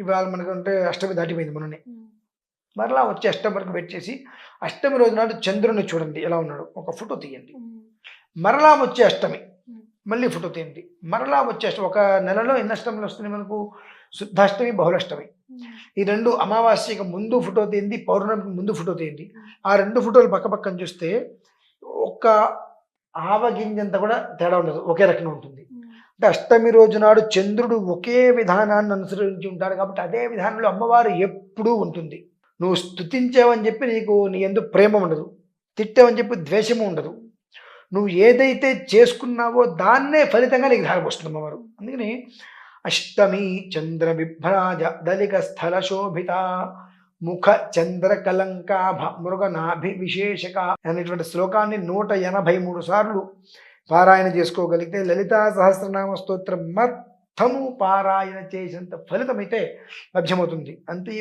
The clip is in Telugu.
ఇవాళ మనకంటే అష్టమి దాటిపోయింది మొన్ననే. మరలా వచ్చే అష్టమి వరకు వెయిట్ చేసి, అష్టమి రోజు నాడు చంద్రుడిని చూడండి ఎలా ఉన్నాడో, ఒక ఫోటో తీయండి. మరలా వచ్చే అష్టమి మళ్ళీ ఫోటో తీయండి. మరలా వచ్చే అష్టమి, ఒక నెలలో ఎన్ని అష్టములు వస్తున్నాయి మనకు? శుద్ధాష్టమి, బహుళాష్టమి. ఈ 2 అమావాస్యకి ముందు ఫోటో తీయండి, పౌర్ణమికి ముందు ఫోటో తీయండి. ఆ 2 ఫోటోలు పక్కపక్కన చూస్తే ఒక్క ఆవగింజంత కూడా తేడా ఉండదు, ఒకే రకంగా ఉంటుంది. అంటే అష్టమి రోజు నాడు చంద్రుడు ఒకే విధానాన్ని అనుసరించి ఉంటాడు కాబట్టి అదే విధానంలో అమ్మవారు ఎప్పుడూ ఉంటుంది. నువ్వు స్తుతించావని చెప్పి నీకు నీ యందు ప్రేమ ఉండదు, తిట్టావని చెప్పి ద్వేషము ఉండదు. నువ్వు ఏదైతే చేసుకున్నావో దాన్నే ఫలితంగా నీకు ధారపోస్తుంది అమ్మవారు. అందుకని అష్టమి చంద్ర విభ్రాజ దళిక స్థల శోభిత ముఖ చంద్ర కలంకాభ మృగనాభి విశేషక అనేటువంటి శ్లోకాన్ని 183 సార్లు పారాయణ చేసుకోగలిగితే లలితా సహస్రనామ స్తోత్రం మొత్తము పారాయణ చేసినంత ఫలితమైతే లభ్యమవుతుంది. అంతే.